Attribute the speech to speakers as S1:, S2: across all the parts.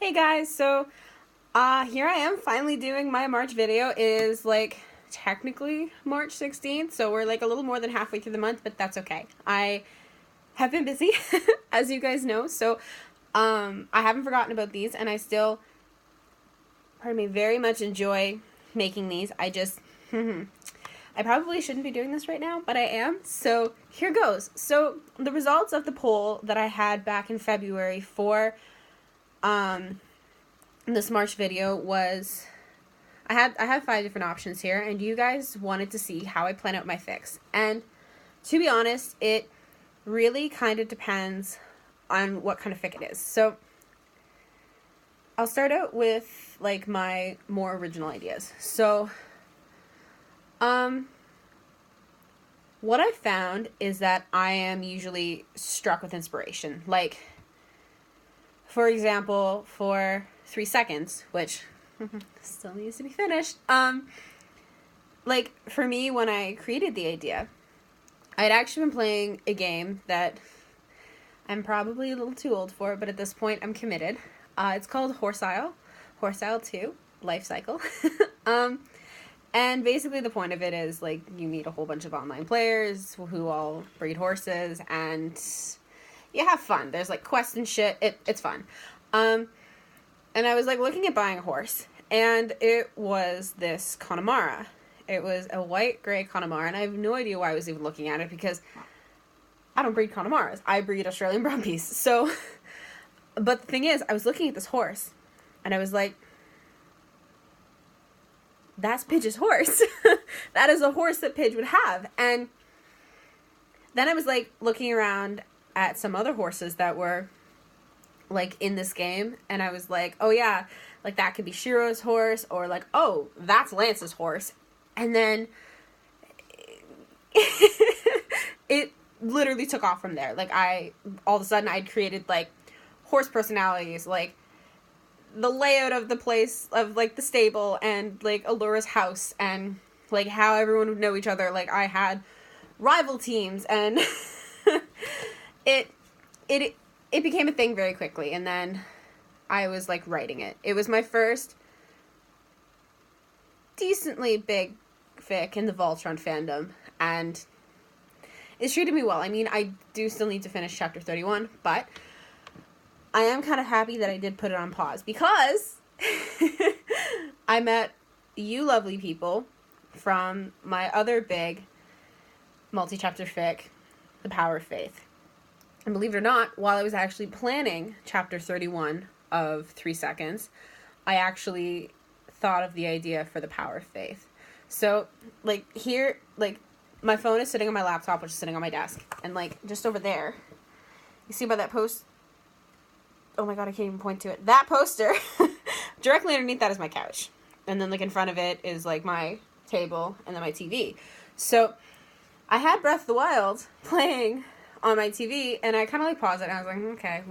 S1: Hey guys, so here I am finally doing my March video. It is like technically March 16th, so we're like a little more than halfway through the month, but that's okay. I have been busy, as you guys know, so I haven't forgotten about these, and I still, pardon me, very much enjoy making these. I just, I probably shouldn't be doing this right now, but I am, so here goes. So the results of the poll that I had back in February for this March video was I had 5 different options here, and you guys wanted to see how I plan out my fix. And to be honest, it really kind of depends on what kind of fic it is. So I'll start out with like my more original ideas. So what I found is that I am usually struck with inspiration. Like, for example, for 3 seconds, which still needs to be finished. Like, for me, when I created the idea, I'd actually been playing a game that I'm probably a little too old for, but at this point I'm committed. It's called Horse Isle 2, Life Cycle. And basically the point of it is, like, you meet a whole bunch of online players who all breed horses, and you have fun. There's, like, quests and shit. It's fun. And I was, like, looking at buying a horse, and it was this Connemara. It was a white-gray Connemara, and I have no idea why I was even looking at it, because I don't breed Connemaras. I breed Australian Brumbies. So, but the thing is, I was looking at this horse, and I was like, that's Pidge's horse. That is a horse that Pidge would have. And then I was, like, looking around at some other horses that were, like, in this game, and I was like, oh yeah, like, that could be Shiro's horse, or like, oh, that's Lance's horse. And then it literally took off from there. Like, all of a sudden I'd created, like, horse personalities, like the layout of the place, of, like, the stable, and, like, Allura's house, and, like, how everyone would know each other. Like, I had rival teams, and it became a thing very quickly, and then I was, like, writing it. It was my first decently big fic in the Voltron fandom, and it's treated me well. I mean, I do still need to finish chapter 31, but I am kind of happy that I did put it on pause, because I met you lovely people from my other big multi-chapter fic, The Power of Faith. And believe it or not, while I was actually planning chapter 31 of 3 Seconds, I actually thought of the idea for The Power of Faith. So, like, here, like, my phone is sitting on my laptop, which is sitting on my desk. And, like, just over there, you see by that post? Oh my god, I can't even point to it. That poster, directly underneath that is my couch. And then, like, in front of it is, like, my table and then my TV. So, I had Breath of the Wild playing on my TV, and I kind of, like, paused it, and I was like, okay,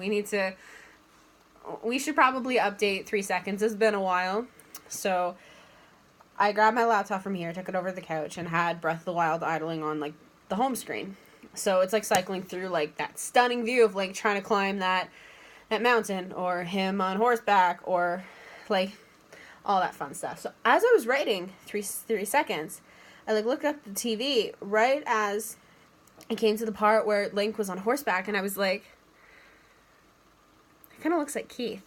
S1: we should probably update 3 Seconds. It's been a while. So I grabbed my laptop from here, took it over to the couch, and had Breath of the Wild idling on, like, the home screen. So it's, like, cycling through, like, that stunning view of, like, trying to climb that mountain, or him on horseback, or, like, all that fun stuff. So as I was writing 3 Seconds, I, like, looked up the TV right as it came to the part where Link was on horseback, and I was like, it kind of looks like Keith.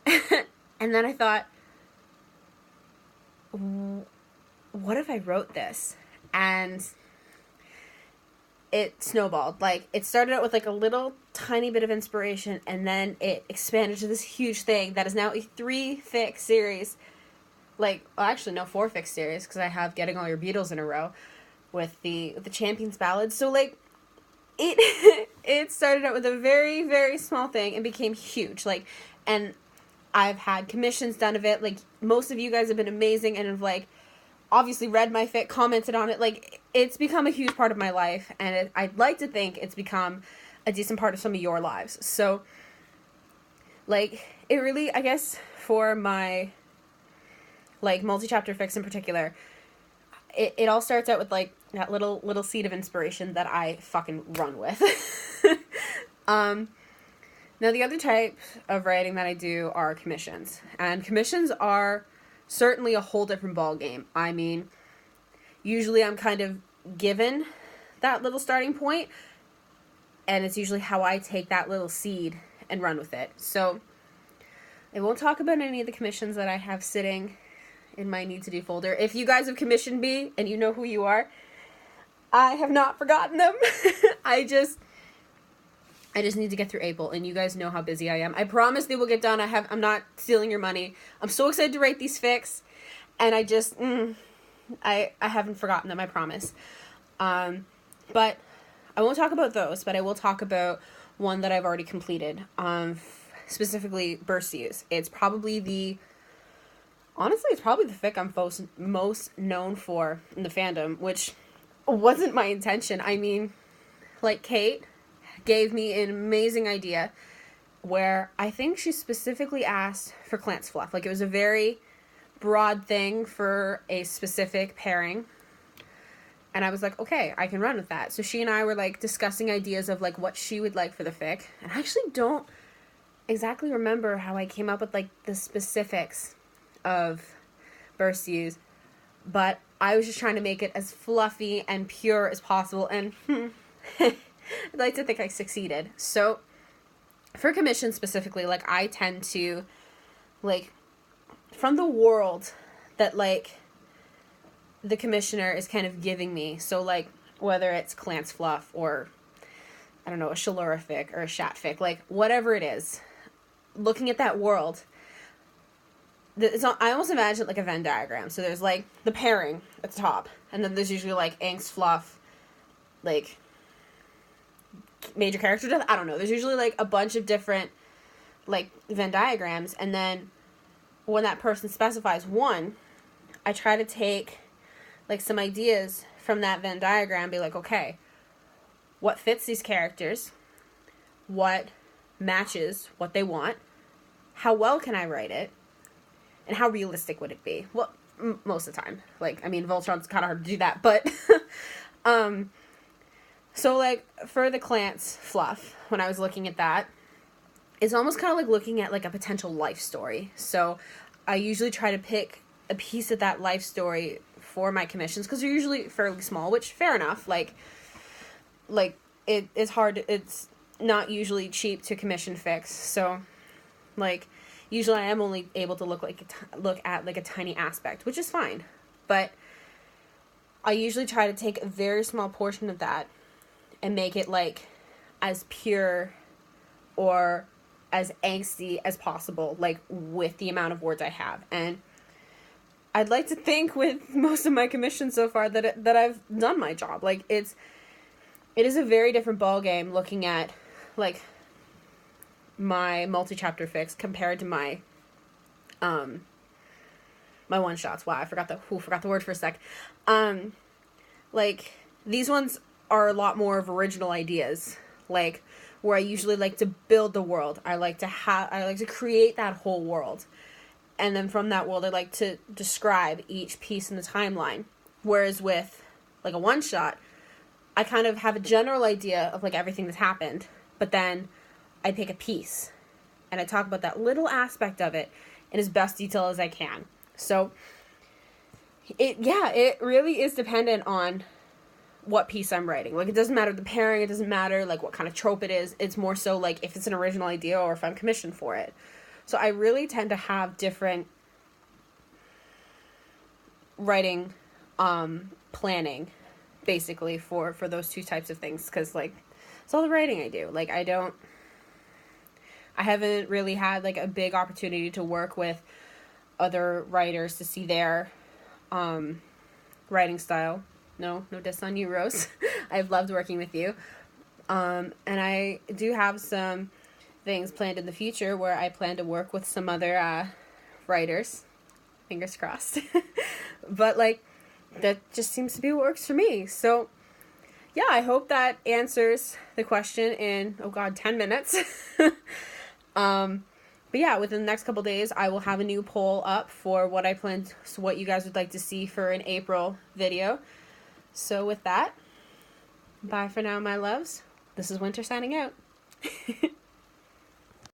S1: And then I thought, what if I wrote this? And it snowballed. Like, it started out with, like, a little tiny bit of inspiration, and then it expanded to this huge thing that is now a 3 fic series. Like, well, actually, no, 4 fic series, because I have Getting All Your Beatles in a Row with the Champions Ballad. So, like, it started out with a very, very small thing and became huge. Like, and I've had commissions done of it. Like, most of you guys have been amazing and have, like, obviously read my fic, commented on it. Like, it's become a huge part of my life, and I'd like to think it's become a decent part of some of your lives. So, like, it really, I guess, for my, like, multi-chapter fics in particular, it all starts out with, like, that little seed of inspiration that I fucking run with. Now, the other type of writing that I do are commissions. And commissions are certainly a whole different ballgame. I mean, usually I'm kind of given that little starting point, and it's usually how I take that little seed and run with it. So I won't talk about any of the commissions that I have sitting in my need to do folder. If you guys have commissioned me and you know who you are, I have not forgotten them. I just need to get through April, and you guys know how busy I am. I promise they will get done. I'm not stealing your money. I'm so excited to write these fics, and I haven't forgotten them, I promise. But I won't talk about those, but I will talk about one that I've already completed. Specifically, Bursius. It's probably the fic I'm most known for in the fandom, which wasn't my intention. I mean, like, Kate gave me an amazing idea where I think she specifically asked for Clance Fluff. Like, it was a very broad thing for a specific pairing. And I was like, okay, I can run with that. So she and I were, like, discussing ideas of, like, what she would like for the fic. And I actually don't exactly remember how I came up with, like, the specifics of Bursius. But I was just trying to make it as fluffy and pure as possible. And I'd like to think I succeeded. So for commission specifically, like, I tend to, like, from the world that, like, the commissioner is kind of giving me. So, like, whether it's Clance Fluff or, I don't know, a Shallura fic or a Shat fic, like, whatever it is, looking at that world, I almost imagine like a Venn diagram. So there's, like, the pairing at the top, and then there's usually, like, angst, fluff, like, major character death. I don't know. There's usually, like, a bunch of different, like, Venn diagrams, and then when that person specifies one, I try to take, like, some ideas from that Venn diagram, be like, okay, what fits these characters? What matches what they want? How well can I write it? And how realistic would it be? Well, most of the time. Like, I mean, Voltron's kind of hard to do that, but so, like, for the Clance Fluff, when I was looking at that, it's almost kind of like looking at, like, a potential life story. So I usually try to pick a piece of that life story for my commissions, because they're usually fairly small, which, fair enough. Like it's hard, it's not usually cheap to commission fics, so, like, usually I am only able to look at like a tiny aspect, which is fine, but I usually try to take a very small portion of that and make it, like, as pure or as angsty as possible, like, with the amount of words I have. And I'd like to think with most of my commissions so far that I've done my job. Like, it is a very different ballgame looking at, like, my multi-chapter fics compared to my my one-shots. Wow, I forgot the word for a sec. Like, these ones are a lot more of original ideas, like, where I usually like to build the world. I like to create that whole world. And then from that world, I like to describe each piece in the timeline. Whereas with, like, a one-shot, I kind of have a general idea of, like, everything that's happened. But then I pick a piece, and I talk about that little aspect of it in as best detail as I can. So, it really is dependent on what piece I'm writing. Like, it doesn't matter the pairing, it doesn't matter, like, what kind of trope it is. It's more so, like, if it's an original idea or if I'm commissioned for it. So I really tend to have different writing planning, basically, for those two types of things, because, like, it's all the writing I do. Like, I haven't really had, like, a big opportunity to work with other writers to see their writing style. No diss on you, Rose. I've loved working with you. And I do have some things planned in the future where I plan to work with some other writers. Fingers crossed. But, like, that just seems to be what works for me. So, yeah, I hope that answers the question in, 10 minutes. But yeah, within the next couple days, I will have a new poll up for what I planned, so what you guys would like to see for an April video. So with that, bye for now, my loves. This is Winter signing out.